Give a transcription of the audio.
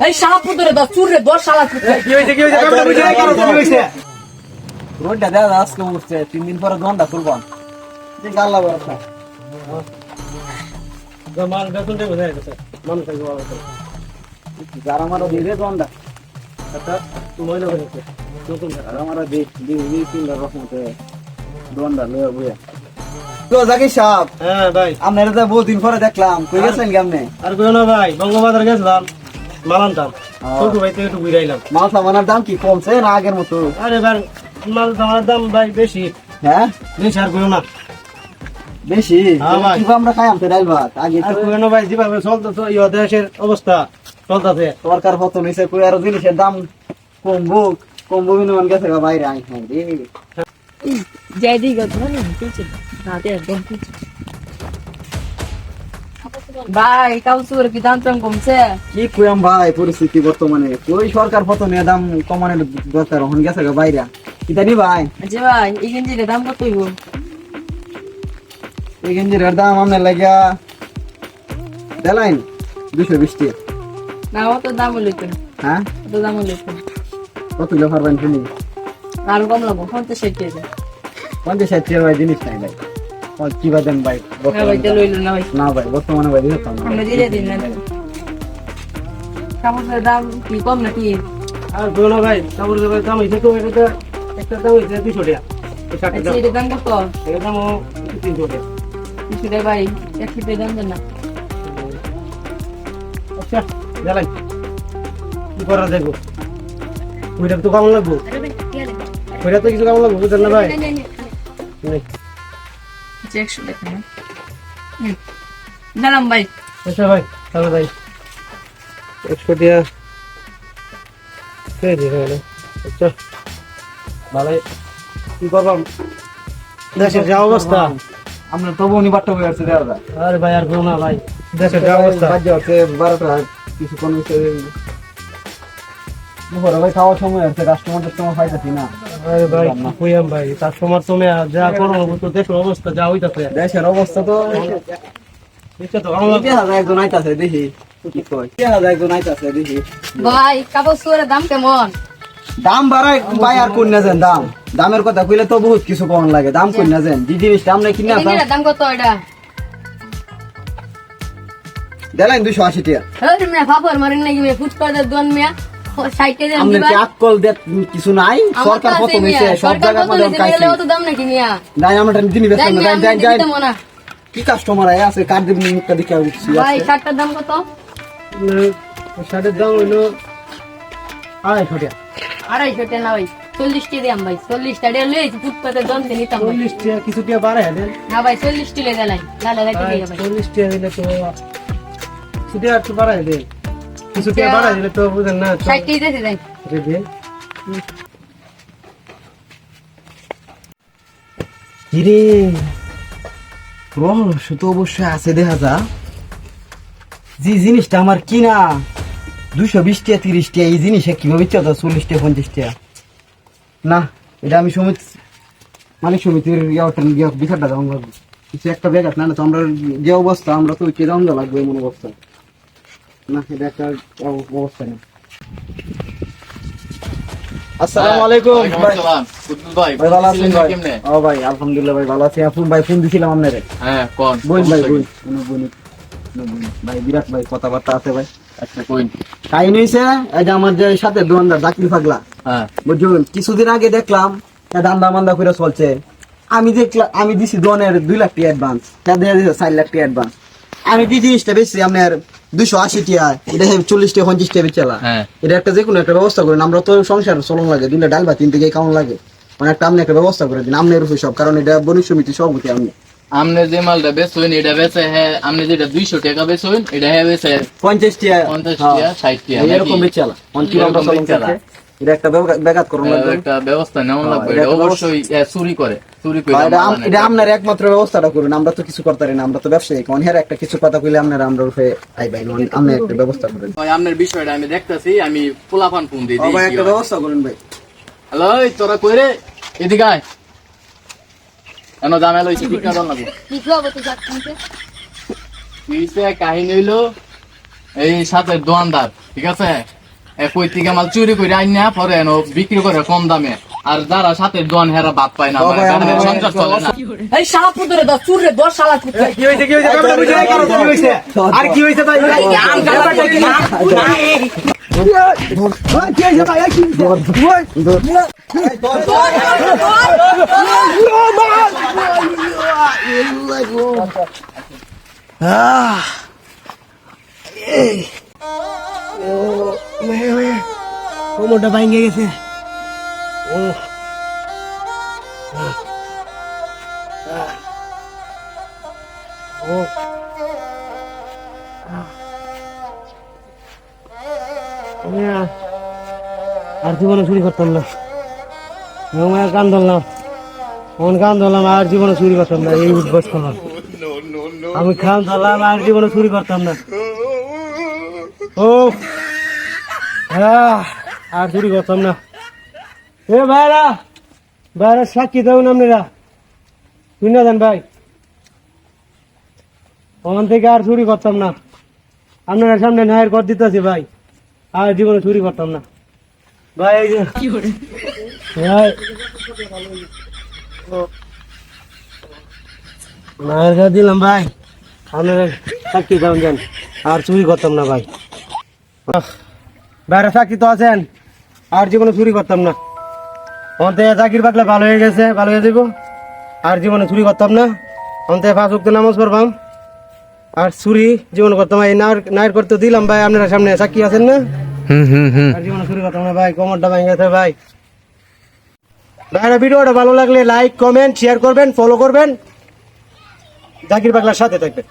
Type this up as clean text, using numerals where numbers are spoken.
এই শালা পুতরে দশ চুরে দশ শালা কি হইছে রোডটা দাদা আজকে উঠছে 3 দিন পরে দন্ডা তুলব যে গাল্লা বড় মান বেতন দেব যায় স্যার মান থাকবে ভালো যারা আমার দিলে দন্ডা আচ্ছা তুমি না বলছো নতুন যারা আমার দি তিন রকমতে দন্ডা লয়ে বইয়া তো জাকি সাহেব হ্যাঁ ভাই আপনারা তো বহুত দিন পরে দেখলাম কই গেছেন কেমনে আর কইও না ভাই বঙ্গবাজার গেছিলাম মাল আনতাম ছোট ভাই থেকে একটু ঘুরাইলাম মাল সামানের দাম কি কমছে না আগের মতো আরে ভাই মাল সামানের দাম ভাই বেশি হ্যাঁ বেশি আর কইও না বেশি হ্যাঁ ভাই। কি আমরা খাই আমতে ডাল ভাত আগে আর তো কইও না ভাই যেভাবে চলতেছে এই দেশের অবস্থা চলতেছে সরকার পতন হইছে কই আর জিনিসের দাম কমবো বিনিময় গেছে গা বাইরে আই খাই রে যাই দিই গত না কিছু রাতে একদম কিছু ভাই কাউসুর কি দাম টাম কমছে কি কইম ভাই পরিস্থিতি বর্তমানে কই সরকার পতনের দাম কমানোর দরকার হন গেছে গা বাইরে কি জানি ভাই আচ্ছা ভাই এই গেঞ্জির দাম কত হইব এই গেঞ্জির দাম আমনে লাগা দেলাইন 220 টাকা না অত দাম লইতো হ্যাঁ অত দাম লইতো কত কিলো পারবেন শুনি আর কম লাগবো 50 টাকা 50 টাকা ভাই জিনিস নাই ভাই কি বাদেন ভাই না ভাই তে লইলো না ভাই না ভাই বর্তমানে ভাই দিতাম না আমরা দিয়ে দিন না কাপড়ের দাম কি কম নাকি আর কইও না ভাই কাপড়ের দাম হইছে তো এটা একটা দাম হইছে 200 টাকা এই শার্টের দাম এর দাম কত এর দাম 300 টাকা কিছু রে ভাই 100 টাকা দাম দেন না আচ্ছা জ্বালাই কি করা দেখো ওইটা তো কেমন লাগবো ওইটা তো কিছু কেমন লাগবো বুঝলেন না ভাই নেই। 100 টাকা না দাঁড়াম ভাই আচ্ছা ভাই তাহলে ভাই 100 টাকা কে দিবে না আচ্ছা ভালোই কি করবাম দেশের যা অবস্থা আমরা তো বনি বাট্টা হয়ে আছে দাদা আরে ভাই আর কেউ না ভাই দেশের যা অবস্থা বাজে হচ্ছে 12টা কিছু কোন দুপুরে ভাই খাওয়ার সময় আছে কাস্টমারদের সময় পাইতেছি না আরে ভাই কইয়াম ভাই তার সময় তুমি যা করো তো দেশের অবস্থা যা হইতাছে দেশের অবস্থা তো এটা তো কেমন লাগবে একজন আইতাছে দেখি কি কয় একজন আইতাছে দেখি ভাই কাপড় সুরের দাম কেমন দাম বাড়ায় ভাই আর কোন না যান দামের কথা কইলে তো বহুত কিছু কম লাগে দাম কোন না যান যে জিনিসটা আমরা কিনে এই আসলাম গেঞ্জির দাম কত এটা দিলেন 280 টাকা হ্যাঁ তুমি ফাফর মারেন নাকি মে ফুটপাতের দোন মিয়া 60 টাকা আমরা দিবা কি আকল দে কিছু নাই সরকার কত হইছে সব জায়গা মধ্যে কাইছে কত দাম নাকি মিয়া নাই আমরা দিনই বেচলাম না যাই যাই মনা কি কাস্টমার আয় আছে কার্ড দিবনি মুখটা দেখে উঠছি ভাই শার্টটার দাম কত শার্টের দাম হইলো 250 টাকা 250 টাকা না ভাই 40 টাকা দিয়াম ভাই 40 টাকা লইছি ফুটপাতের দোন তে নিতাম ভাই 40 টাকা কিছু টাকা বাড়ায় দেন না ভাই 40 টাকা দেলাই লালা লাইতে দিয়ে ভাই 40 টাকা দিলে তো কিছু টাকা একটু বাড়ায় দেন কিছু টাকা বাড়ায় দিলে তো বুঝেন না 60 টাকা দিতে দেন দেন কিরে রহস্য তো অবশ্যই আছে দেখা যা যে জিনিসটা আমার কিনা 220 টাকা 30 টাকা এই জিনিসে কিভাবে চলতো 40 টাকা 50 টাকা না এটা আমি সমিতি মালিক সমিতির বিচারটা দেওয়া লাগবে কিছু একটা ব্যাঘাত না তো আমরা যে অবস্থা আমরা তো কে দাম দেওয়া লাগবে এমন অবস্থা না এটা একটা অবস্থা না আসসালামু আলাইকুম ভাই ভালো আছেন ভাই ও ভাই আলহামদুলিল্লাহ ভাই ভালো আছি আপনি ভাই ফোন দিছিলাম আপনারে হ্যাঁ কোন বইন ভাই বইন ভাই বিরাট ভাই কথাবার্তা আছে ভাই আচ্ছা কোন কাহিনী হয়েছে এই যে আমার যে সাথে দোকানদার জাকির পাগলা হ্যাঁ বুঝলেন কিছুদিন আগে দেখলাম দান্দা মান্দা করে চলছে আমি দেখলাম আমি দিছি দোনের 2 লাখ টাকা অ্যাডভান্স তাদের 4 লাখ টাকা অ্যাডভান্স আমি কি জিনিসটা বেশি আপনার 280 টাকা এটা 40 টাকা 50 টাকা বেচালা হ্যাঁ এটা একটা যে কোনো একটা ব্যবস্থা করেন আমরা তো সংসার চলন লাগে দিনটা ডাল ভাত 3 থেকে কেমন লাগে মানে একটা আপনি একটা ব্যবস্থা করে দিন আপনার উপর সব কারণ এটা বণিক সমিতি সভাপতি আপনি আমনে যে মালটা বেচছেন এটা বেচে হ্যাঁ আমনে যেটা 200 টাকা বেচছেন এটা হ্যাঁ বেচে 50 টাকা 50 টাকা 60 টাকা এরকম বেচালা অন্তিম আমরা চলন বেচালা। করছে এটা একটা ব্যাঘাত করুন লাগবে একটা ব্যবস্থা নেওয়া লাগবে এটা এটা একটা অবশ্যই চুরি করে এটা আপনার একমাত্র ব্যবস্থাটা করুন আমরা তো কিছু করতে পারি না আমরা তো ব্যবসায়ী কোন হের একটা কিছু কথা কইলে আপনারা আমরা রূপে আই ভাই আপনি একটা ব্যবস্থা করেন ভাই আপনার বিষয়টা আমি দেখতাছি আমি পোলাপান ফোন দিই ভাই একটা ব্যবস্থা করুন ভাই হ্যালো তোরা কই রে এদিকে আয় এনো ঝামেলা হইছে ঠিক না লাগবে কি খাবো তো যাচ্ছে কিসে কাহিনী হইলো এই সাথে দোয়ানদার, ঠিক আছে? কই থেকে মাল চুরি করে আইন না, পরে এনো বিক্রি করে কম দামে। আর যারা সাথে দোয়ান হেরা বাদ পায় না, মানে তাদের সংসার চলে না। এই শালা পুতরে দশ চুর রে দশ শালা পুতরে কি হয়েছে কামটা বুঝে নাই, কি হয়েছে আর কি হয়েছে ভাই আম গালাটা কি না কি হয়েছে ভাই কি কোমরটা ভাঙে গেছে আর জীবনে চুরি করতাম না কান ধরলাম কান ধরলাম আর জীবনে চুরি করতাম না এই উদ্বোস করলাম আমি খান ধরলাম আর জীবনে চুরি করতাম না ও আর চুরি করতাম না এ ভাইরা ভাইরা সাক্ষী দেবেন আপনারা তুই না দেন ভাই ওখান থেকে আর চুরি করতাম না আপনারা সামনে ন্যায়ের কর দিতেছি ভাই আর জীবনে চুরি করতাম না ভাই এই যে ভাই ন্যায়ের কর দিলাম ভাই আপনারা সাক্ষী দেবেন যান আর চুরি করতাম না ভাই বাইরে সাক্ষী তো আছেন আর জীবনে চুরি করতাম না অন্তে চাকরির বাকলা ভালো হয়ে গেছে ভালো হয়ে যাবো আর জীবনে চুরি করতাম না অন্তে 5 ওয়াক্ত নামাজ পড়বাম আর চুরি জীবন করতাম এই নায়ের করতে দিলাম ভাই আপনারা সামনে সাক্ষী আছেন না আর জীবনে চুরি করতাম না ভাই কোমরটা ভেঙে গেছে ভাই ভাইরা ভিডিওটা ভালো লাগলে লাইক কমেন্ট শেয়ার করবেন ফলো করবেন জাকির বাকলার সাথে থাকবেন।